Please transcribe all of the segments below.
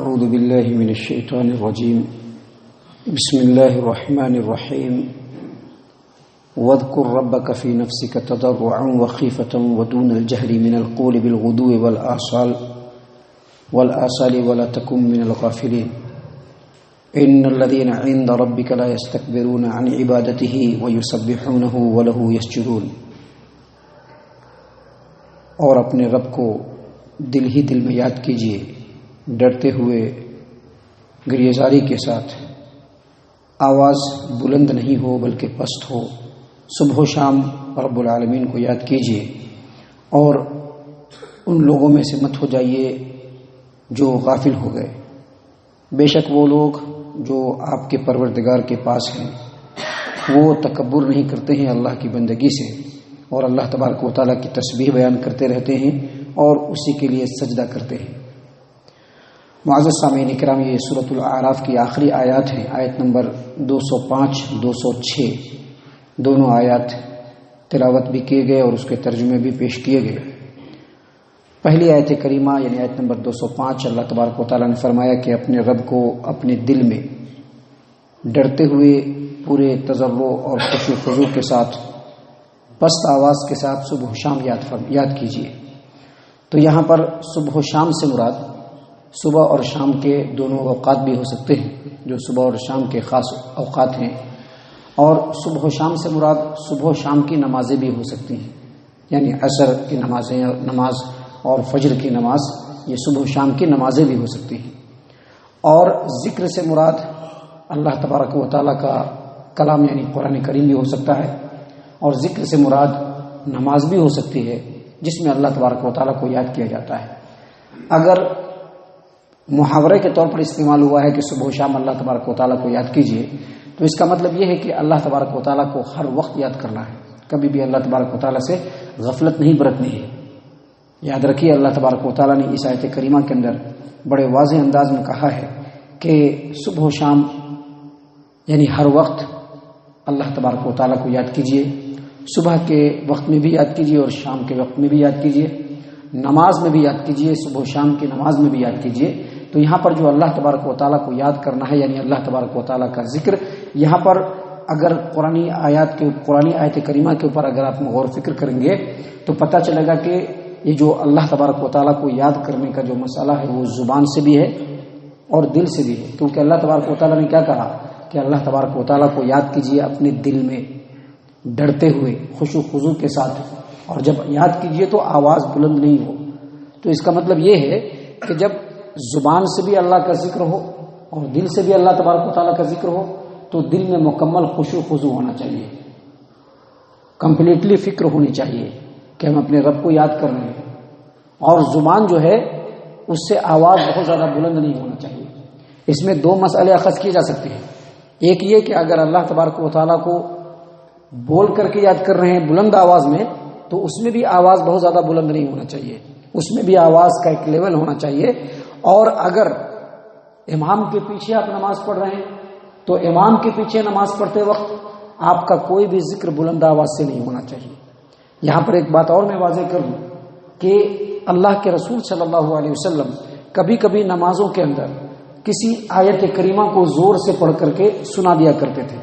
أعوذ بالله من الشيطان الرجيم بسم الله الرحمن الرحيم واذكر ربك في نفسك تضرعا وخيفة ودون الجهر من القول بالغدو والآصال ولا تكن من الغافلين إن الذين عند ربك لا يستكبرون عن عبادته ويسبحونه وله يسجدون۔ اور اپنے رب کو دل ہی دل میں یاد کیجیے، ڈرتے ہوئے گریزاری کے ساتھ، آواز بلند نہیں ہو بلکہ پست ہو۔ صبح و شام رب العالمین کو یاد کیجیے اور ان لوگوں میں سے مت ہو جائیے جو غافل ہو گئے۔ بے شک وہ لوگ جو آپ کے پروردگار کے پاس ہیں وہ تکبر نہیں کرتے ہیں اللہ کی بندگی سے، اور اللہ تبارک و تعالیٰ کی تسبیح بیان کرتے رہتے ہیں اور اسی کے لیے سجدہ کرتے ہیں۔ معزز سامعین کرام، یہ سورۃ الاعراف کی آخری آیات ہیں، آیت نمبر 205 206 دونوں آیات تلاوت بھی کیے گئے اور اس کے ترجمے بھی پیش کیے گئے۔ پہلی آیت کریمہ یعنی آیت نمبر 205، اللہ تبارک و تعالیٰ نے فرمایا کہ اپنے رب کو اپنے دل میں ڈرتے ہوئے پورے تضرع اور خشوع و خضوع کے ساتھ، پست آواز کے ساتھ صبح و شام یاد کیجیے۔ تو یہاں پر صبح و شام سے مراد صبح اور شام کے دونوں اوقات بھی ہو سکتے ہیں جو صبح اور شام کے خاص اوقات ہیں، اور صبح و شام سے مراد صبح و شام کی نمازیں بھی ہو سکتی ہیں، یعنی عصر کی نماز اور فجر کی نماز، یہ صبح و شام کی نمازیں بھی ہو سکتی ہیں۔ اور ذکر سے مراد اللہ تبارک و تعالیٰ کا کلام یعنی قرآن کریم بھی ہو سکتا ہے، اور ذکر سے مراد نماز بھی ہو سکتی ہے جس میں اللہ تبارک و تعالیٰ کو یاد کیا جاتا ہے۔ اگر محاورے کے طور پر استعمال ہوا ہے کہ صبح و شام اللہ تبارک و تعالیٰ کو یاد کیجیے، تو اس کا مطلب یہ ہے کہ اللہ تبارک و تعالیٰ کو ہر وقت یاد کرنا ہے، کبھی بھی اللہ تبارک و تعالیٰ سے غفلت نہیں برتنی ہے۔ یاد رکھیے، اللہ تبارک و تعالیٰ نے اس آیت کریمہ کے اندر بڑے واضح انداز میں کہا ہے کہ صبح و شام یعنی ہر وقت اللہ تبارک و تعالیٰ کو یاد کیجیے، صبح کے وقت میں بھی یاد کیجیے اور شام کے وقت میں بھی یاد کیجیے، نماز میں بھی یاد کیجیے، صبح و شام کی نماز میں بھی یاد کیجیے۔ تو یہاں پر جو اللہ تبارک و تعالیٰ کو یاد کرنا ہے یعنی اللہ تبارک و تعالیٰ کا ذکر، یہاں پر اگر قرآن آیت کریمہ کے اوپر اگر آپ غور و فکر کریں گے تو پتہ چلے گا کہ یہ جو اللہ تبارک و تعالیٰ کو یاد کرنے کا جو مسئلہ ہے وہ زبان سے بھی ہے اور دل سے بھی ہے، کیونکہ اللہ تبارک و تعالیٰ نے کیا کہا کہ اللہ تبارک و تعالیٰ کو یاد کیجیے اپنے دل میں ڈرتے ہوئے خشوع و خضوع کے ساتھ، اور جب یاد کیجیے تو آواز بلند نہیں ہو۔ تو اس کا مطلب یہ ہے کہ جب زبان سے بھی اللہ کا ذکر ہو اور دل سے بھی اللہ تبارک و تعالیٰ کا ذکر ہو تو دل میں مکمل خشوع و خضوع ہونا چاہیے، کمپلیٹلی فکر ہونی چاہیے کہ ہم اپنے رب کو یاد کر رہے ہیں، اور زبان جو ہے اس سے آواز بہت زیادہ بلند نہیں ہونا چاہیے۔ اس میں دو مسئلے اخذ کیے جا سکتے ہیں، ایک یہ کہ اگر اللہ تبارک و تعالیٰ کو بول کر کے یاد کر رہے ہیں بلند آواز میں تو اس میں بھی آواز بہت زیادہ بلند نہیں ہونا چاہیے، اس میں بھی آواز کا ایک لیول ہونا چاہیے۔ اور اگر امام کے پیچھے آپ نماز پڑھ رہے ہیں تو امام کے پیچھے نماز پڑھتے وقت آپ کا کوئی بھی ذکر بلند آواز سے نہیں ہونا چاہیے۔ یہاں پر ایک بات اور میں واضح کر دوں کہ اللہ کے رسول صلی اللہ علیہ وسلم کبھی کبھی نمازوں کے اندر کسی آیت کریمہ کو زور سے پڑھ کر کے سنا دیا کرتے تھے،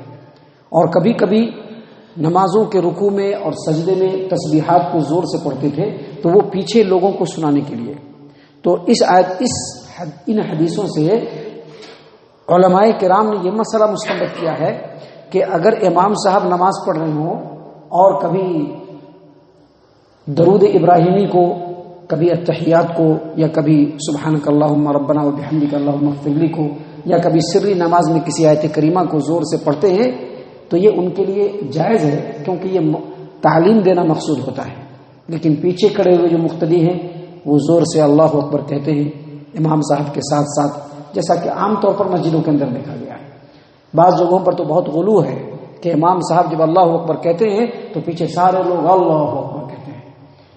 اور کبھی کبھی نمازوں کے رکوع میں اور سجدے میں تسبیحات کو زور سے پڑھتے تھے تو وہ پیچھے لوگوں کو سنانے کے لیے۔ تو ان حدیثوں سے علماء کرام نے یہ مسئلہ مستنبط کیا ہے کہ اگر امام صاحب نماز پڑھ رہے ہوں اور کبھی درود ابراہیمی کو، کبھی التحیات کو، یا کبھی سبحانک اللہم ربنا و بحمدک اللہم اغفر لی کو، یا کبھی سری نماز میں کسی آیت کریمہ کو زور سے پڑھتے ہیں تو یہ ان کے لیے جائز ہے، کیونکہ یہ تعلیم دینا مقصود ہوتا ہے۔ لیکن پیچھے کھڑے ہوئے جو مقتدی ہیں وہ زور سے اللہ اکبر کہتے ہیں امام صاحب کے ساتھ ساتھ، جیسا کہ عام طور پر مسجدوں کے اندر دیکھا گیا ہے۔ بعض جگہوں پر تو بہت غلو ہے کہ امام صاحب جب اللہ اکبر کہتے ہیں تو پیچھے سارے لوگ اللہ اکبر کہتے ہیں،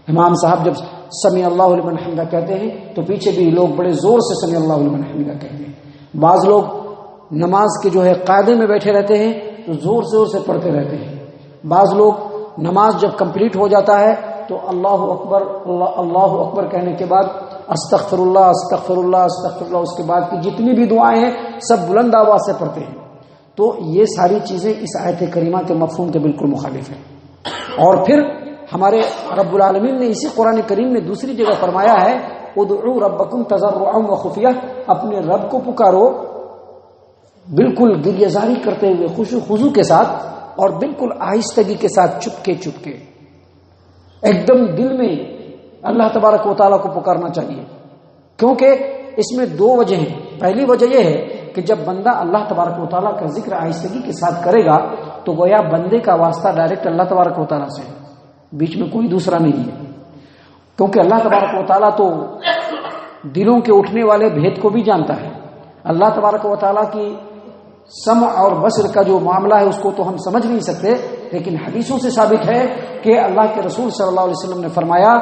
امام صاحب جب سمیع اللہ لمن حمدہ کہتے ہیں تو پیچھے بھی لوگ بڑے زور سے سمیع اللہ لمن حمدہ کہتے ہیں۔ بعض لوگ نماز کے جو ہے قاعدے میں بیٹھے رہتے ہیں تو زور سے پڑھتے رہتے ہیں، بعض لوگ نماز جب کمپلیٹ ہو جاتا ہے تو اللہ اکبر کہنے کے بعد استغفر اللہ استغفر اللہ استغفر اللہ، اس کے بعد کی جتنی بھی دعائیں ہیں سب بلند آواز سے پڑھتے ہیں. تو یہ ساری چیزیں اس آیت کریمہ کے مفہوم کے بالکل مخالف ہیں. اور پھر ہمارے رب العالمین نے اسی قرآن کریم میں دوسری جگہ فرمایا ہے ادعوا ربکم تضرعا وخفیہ، اپنے رب کو پکارو بالکل گریہ زاری کرتے ہوئے، خشوع خضوع کے ساتھ اور بالکل آہستگی کے ساتھ، چپکے چپکے، ایک دم دل میں اللہ تبارک و تعالیٰ کو پکارنا چاہیے. کیونکہ اس میں دو وجہ ہیں. پہلی وجہ یہ ہے کہ جب بندہ اللہ تبارک و تعالیٰ کا ذکر آہستگی کے ساتھ کرے گا تو گویا بندے کا واسطہ ڈائریکٹ اللہ تبارک و تعالیٰ سے ہے، بیچ میں کوئی دوسرا نہیں ہے. کیونکہ اللہ تبارک و تعالیٰ تو دلوں کے اٹھنے والے بھید کو بھی جانتا ہے. اللہ تبارک و تعالیٰ کی سمع اور بصر کا جو معاملہ ہے اس کو تو ہم سمجھ نہیں سکتے، لیکن حدیثوں سے ثابت ہے کہ اللہ کے رسول صلی اللہ علیہ وسلم نے فرمایا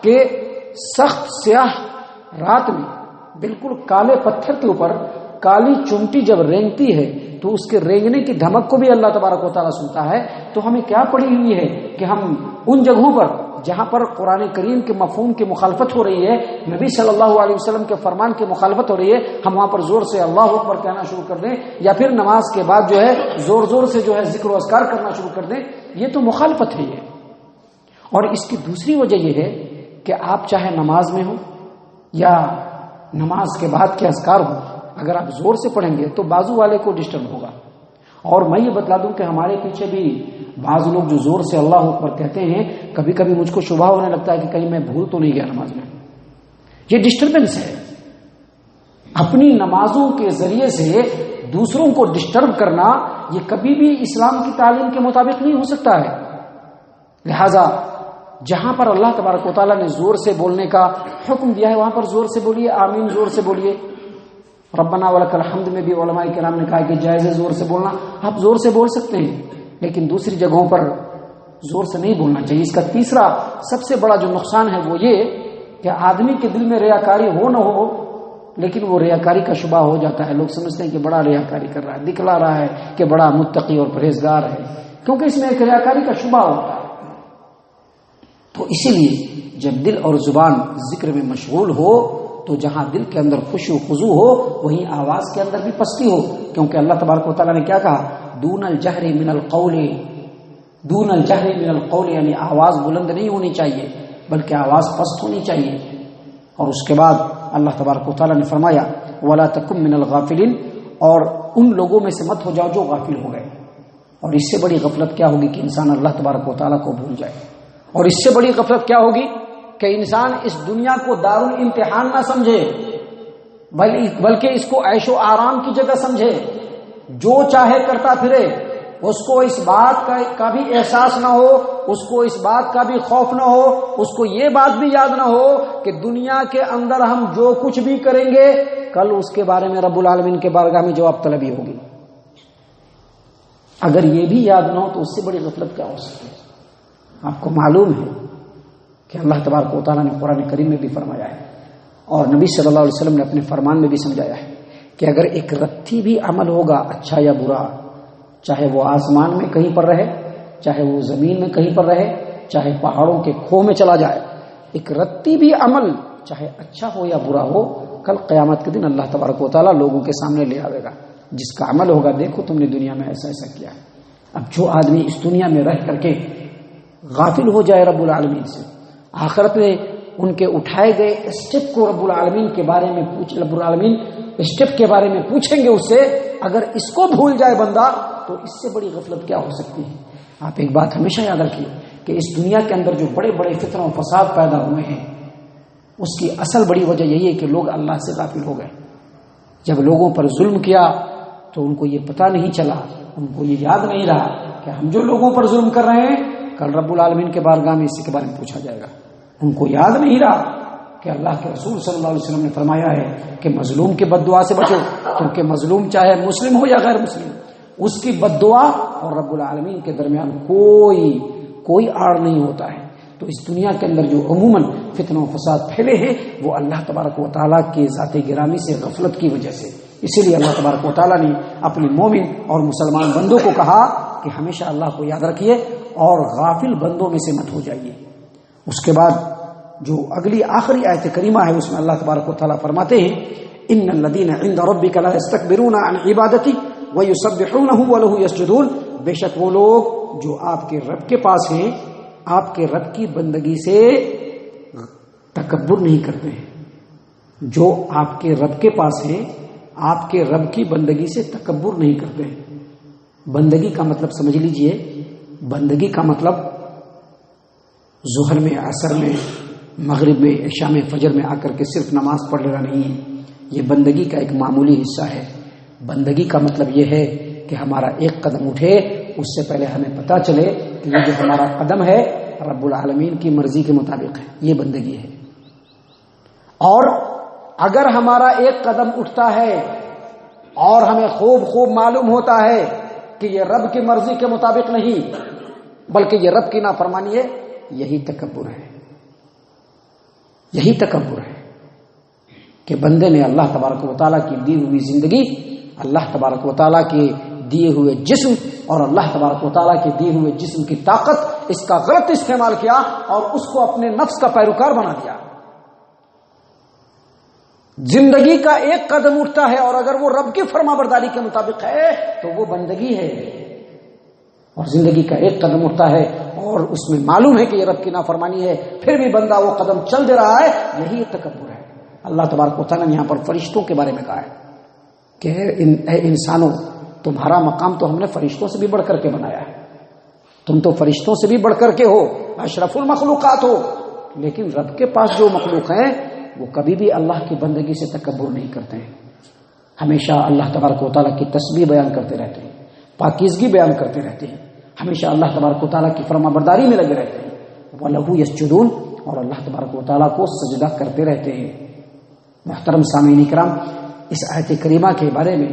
کہ سخت سیاہ رات میں بالکل کالے پتھر کے اوپر کالی چونٹی جب رینگتی ہے تو اس کے رینگنے کی دھمک کو بھی اللہ تبارک و تعالیٰ سنتا ہے. تو ہمیں کیا پڑی ہوئی ہے کہ ہم ان جگہوں پر جہاں پر قرآن کریم کے مفہوم کی مخالفت ہو رہی ہے، نبی صلی اللہ علیہ وسلم کے فرمان کی مخالفت ہو رہی ہے، ہم وہاں پر زور سے اللہ اکبر کہنا شروع کر دیں، یا پھر نماز کے بعد جو ہے زور زور سے جو ہے ذکر و اذکار کرنا شروع کر دیں. یہ تو مخالفت ہے یہ. اور اس کی دوسری وجہ یہ ہے کہ آپ چاہے نماز میں ہو یا نماز کے بعد کے اذکار ہو، اگر آپ زور سے پڑھیں گے تو بازو والے کو ڈسٹرب ہوگا. اور میں یہ بتلا دوں کہ ہمارے پیچھے بھی بعض لوگ جو زور سے اللہ اکبر کہتے ہیں، کبھی کبھی مجھ کو شبہ ہونے لگتا ہے کہ کہیں میں بھول تو نہیں گیا نماز میں. یہ ڈسٹربنس ہے. اپنی نمازوں کے ذریعے سے دوسروں کو ڈسٹرب کرنا یہ کبھی بھی اسلام کی تعلیم کے مطابق نہیں ہو سکتا ہے. لہذا جہاں پر اللہ تبارک و تعالیٰ نے زور سے بولنے کا حکم دیا ہے وہاں پر زور سے بولیے، آمین زور سے بولیے. ربنا ولک الحمد میں بھی علماء کرام نے کہا کہ جائز ہے زور سے بولنا، آپ زور سے بول سکتے ہیں، لیکن دوسری جگہوں پر زور سے نہیں بولنا چاہیے. اس کا تیسرا سب سے بڑا جو نقصان ہے وہ یہ کہ آدمی کے دل میں ریاکاری ہو نہ ہو، لیکن وہ ریاکاری کا شبہ ہو جاتا ہے. لوگ سمجھتے ہیں کہ بڑا ریاکاری کر رہا ہے، دکھلا رہا ہے کہ بڑا متقی اور پرہیزگار ہے، کیونکہ اس میں ایک ریاکاری کا شبہ ہوتا ہے. تو اسی لیے جب دل اور زبان ذکر میں مشغول ہو تو جہاں دل کے اندر خشوع و خضوع ہو وہیں آواز کے اندر بھی پستی ہو. کیونکہ اللہ تبارک و تعالیٰ نے کیا کہا، دون الجہر من القول، دون الجہر من القول، یعنی آواز بلند نہیں ہونی چاہیے بلکہ آواز پست ہونی چاہیے. اور اس کے بعد اللہ تبارک و تعالیٰ نے فرمایا ولا تکن من الغافلین، اور ان لوگوں میں سے مت ہو جاؤ جو غافل ہو گئے. اور اس سے بڑی غفلت کیا ہوگی کہ انسان اللہ تبارک و تعالیٰ کو بھول جائے. اور اس سے بڑی غفلت کیا ہوگی کہ انسان اس دنیا کو دارالامتحان نہ سمجھے بلکہ اس کو عیش و آرام کی جگہ سمجھے. جو چاہے کرتا پھرے، اس کو اس بات کا بھی احساس نہ ہو، اس کو اس بات کا بھی خوف نہ ہو، اس کو یہ بات بھی یاد نہ ہو کہ دنیا کے اندر ہم جو کچھ بھی کریں گے کل اس کے بارے میں رب العالمین کے بارگاہ میں جواب طلبی ہوگی. اگر یہ بھی یاد نہ ہو تو اس سے بڑی غفلت کیا ہو سکتی ہے. آپ کو معلوم ہے کہ اللہ تبارک و تعالیٰ نے قرآن کریم میں بھی فرمایا ہے اور نبی صلی اللہ علیہ وسلم نے اپنے فرمان میں بھی سمجھایا ہے کہ اگر ایک رتی بھی عمل ہوگا اچھا یا برا، چاہے وہ آسمان میں کہیں پر رہے، چاہے وہ زمین میں کہیں پر رہے، چاہے پہاڑوں کے کھو میں چلا جائے، ایک رتی بھی عمل چاہے اچھا ہو یا برا ہو، کل قیامت کے دن اللہ تبارک و تعالیٰ لوگوں کے سامنے لے آئے گا. جس کا عمل ہوگا دیکھو تم نے دنیا میں ایسا ایسا کیا ہے. اب جو آدمی اس دنیا میں رہ کر کے غافل ہو جائے رب العالمین سے، آخرت میں ان کے اٹھائے گئے اسٹیپ کو رب العالمین کے بارے میں رب العالمین اسٹیپ کے بارے میں پوچھیں گے اس سے، اگر اس کو بھول جائے بندہ تو اس سے بڑی غفلت کیا ہو سکتی ہے. آپ ایک بات ہمیشہ یاد رکھیے کہ اس دنیا کے اندر جو بڑے بڑے فتنہ و فساد پیدا ہوئے ہیں اس کی اصل بڑی وجہ یہی ہے کہ لوگ اللہ سے غافل ہو گئے. جب لوگوں پر ظلم کیا تو ان کو یہ پتہ نہیں چلا، ان کو یہ یاد نہیں رہا کہ ہم جو لوگوں پر ظلم کر رہے ہیں کل رب العالمین کے بارگاہ میں اسی کے بارے میں پوچھا جائے گا. ان کو یاد نہیں رہا کہ اللہ کے رسول صلی اللہ علیہ وسلم نے فرمایا ہے کہ مظلوم کی بد دعا سے بچو، کیونکہ مظلوم چاہے مسلم ہو یا غیر مسلم، اس کی بد دعا اور رب العالمین کے درمیان کوئی آڑ نہیں ہوتا ہے. تو اس دنیا کے اندر جو عموماً فتنہ و فساد پھیلے ہیں وہ اللہ تبارک و تعالیٰ کے ذات گرامی سے غفلت کی وجہ سے. اسی لیے اللہ تبارک و تعالیٰ نے اپنے مومن اور مسلمان بندوں کو کہا کہ ہمیشہ اللہ کو یاد رکھیے اور غافل بندوں میں سے مت ہو جائیے. اس کے بعد جو اگلی آخری آیت کریمہ ہے اس میں اللہ تبارک و تعالیٰ فرماتے ہیں ان الذین عند ربک لا یستکبرون عن عبادتی ویسبحونہ ولہ یسجدون، بے شک وہ لوگ جو آپ کے رب کے پاس ہیں آپ کے رب کی بندگی سے تکبر نہیں کرتے ہیں. جو آپ کے رب کے پاس ہیں آپ کے رب کی بندگی سے تکبر نہیں کرتے ہیں. بندگی کا مطلب سمجھ لیجئے، بندگی کا مطلب ظہر میں، عصر میں، مغرب میں، عشاء میں، فجر میں آ کر کے صرف نماز پڑھ لینا نہیں ہے. یہ بندگی کا ایک معمولی حصہ ہے. بندگی کا مطلب یہ ہے کہ ہمارا ایک قدم اٹھے اس سے پہلے ہمیں پتہ چلے کہ یہ جو ہمارا قدم ہے رب العالمین کی مرضی کے مطابق ہے. یہ بندگی ہے. اور اگر ہمارا ایک قدم اٹھتا ہے اور ہمیں خوب معلوم ہوتا ہے کہ یہ رب کی مرضی کے مطابق نہیں بلکہ یہ رب کی نافرمانی ہے، یہی تکبر ہے. یہی تکبر ہے کہ بندے نے اللہ تبارک و تعالیٰ کی دی ہوئی زندگی، اللہ تبارک و تعالیٰ کے دیے ہوئے جسم اور اللہ تبارک و تعالیٰ کے دیے ہوئے جسم کی طاقت، اس کا غلط استعمال کیا اور اس کو اپنے نفس کا پیروکار بنا دیا. زندگی کا ایک قدم اٹھتا ہے اور اگر وہ رب کی فرما برداری کے مطابق ہے تو وہ بندگی ہے، اور زندگی کا ایک قدم اٹھتا ہے اور اس میں معلوم ہے کہ یہ رب کی نافرمانی ہے پھر بھی بندہ وہ قدم چل دے رہا ہے، یہی تکبر ہے. اللہ تبارک و تعالیٰ نے یہاں پر فرشتوں کے بارے میں کہا ہے کہ اے انسانوں، تمہارا مقام تو ہم نے فرشتوں سے بھی بڑھ کر کے بنایا ہے. تم تو فرشتوں سے بھی بڑھ کر کے ہو، اشرف المخلوقات ہو، لیکن رب کے پاس جو مخلوق ہیں وہ کبھی بھی اللہ کی بندگی سے تکبر نہیں کرتے ہیں. ہمیشہ اللہ تبارک و تعالیٰ کی تسبیح بیان کرتے رہتے ہیں، پاکیزگی بیان کرتے رہتے ہیں، ہمیشہ اللہ تبارک و تعالیٰ کی فرما برداری میں لگے رہتے ہیں. وَلَهُ يَسْجُدُونَ، اور اللہ تبارک و تعالیٰ کو سجدہ کرتے رہتے ہیں. محترم سامعین کرام، اس آیت کریمہ کے بارے میں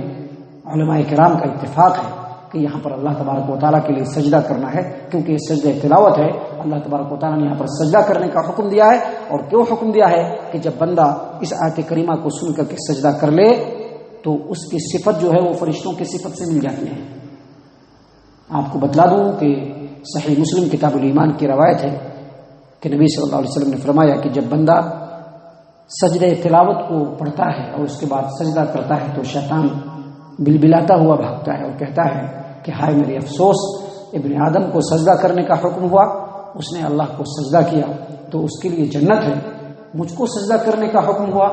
علماء کرام کا اتفاق ہے کہ یہاں پر اللہ تبارک و تعالیٰ کے لیے سجدہ کرنا ہے، کیونکہ یہ سجدہ تلاوت ہے. اللہ تبارک و تعالیٰ نے یہاں پر سجدہ کرنے کا حکم دیا ہے. اور کیوں حکم دیا ہے کہ جب بندہ اس آیت کریمہ کو سن کر کے سجدہ کر لے تو اس کی صفت جو ہے وہ فرشتوں کی صفت سے مل جاتی ہے. آپ کو بتلا دوں کہ صحیح مسلم کتاب الایمان کی روایت ہے کہ نبی صلی اللہ علیہ وسلم نے فرمایا کہ جب بندہ سجدہ تلاوت کو پڑھتا ہے اور اس کے بعد سجدہ کرتا ہے تو شیطان بلبلاتا ہوا بھاگتا ہے اور کہتا ہے کہ ہائے میرے افسوس، ابن آدم کو سجدہ کرنے کا حکم ہوا، اس نے اللہ کو سجدہ کیا تو اس کے لیے جنت ہے، مجھ کو سجدہ کرنے کا حکم ہوا،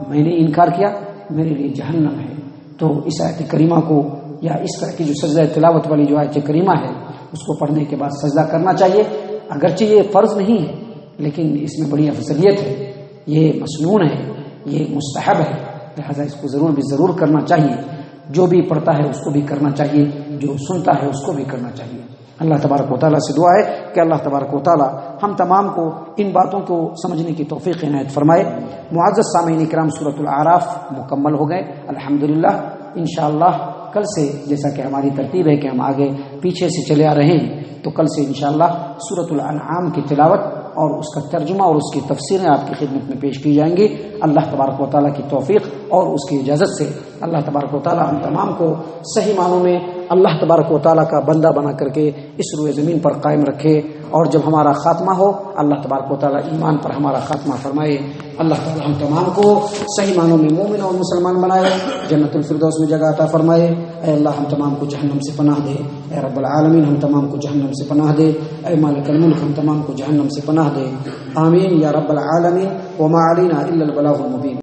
میں نے انکار کیا، میرے لیے جہنم ہے. تو اس آیت کریمہ کو یا اس طرح کی جو سجدہ تلاوت والی جو آیت کریمہ ہے اس کو پڑھنے کے بعد سجدہ کرنا چاہیے. اگرچہ یہ فرض نہیں ہے لیکن اس میں بڑی افضلیت ہے، یہ مسنون ہے، یہ مستحب ہے، لہذا اس کو ضرور کرنا چاہیے. جو بھی پڑھتا ہے اس کو بھی کرنا چاہیے، جو سنتا ہے اس کو بھی کرنا چاہیے. اللہ تبارک و تعالیٰ سے دعا ہے کہ اللہ تبارک و تعالیٰ ہم تمام کو ان باتوں کو سمجھنے کی توفیق عنایت فرمائے. معزز سامعین کرام، سورۃ الاعراف مکمل ہو گئے الحمدللہ. انشاءاللہ کل سے، جیسا کہ ہماری ترتیب ہے کہ ہم آگے پیچھے سے چلے آ رہے ہیں، تو کل سے انشاءاللہ سورۃ الانعام کی تلاوت اور اس کا ترجمہ اور اس کی تفسیریں آپ کی خدمت میں پیش کی جائیں گی. اللہ تبارک و تعالیٰ کی توفیق اور اس کی اجازت سے اللہ تبارک و تعالیٰ ہم تمام کو صحیح معنوں میں اللہ تبارک و تعالیٰ کا بندہ بنا کر کے اس روئے زمین پر قائم رکھے، اور جب ہمارا خاتمہ ہو اللہ تبارک و تعالیٰ ایمان پر ہمارا خاتمہ فرمائے. اللہ تعالیٰ ہم تمام کو صحیح معنوں میں مومن اور مسلمان بنائے، جنت الفردوس میں جگہ عطا فرمائے. اے اللہ ہم تمام کو جہنم سے پناہ دے. اے رب العالمین ہم تمام کو جہنم سے پناہ دے. اے مالک الملک ہم تمام کو جہنم سے پناہ دے. آمین یا رب العالمین. وما علینا الا البلاغ المبین.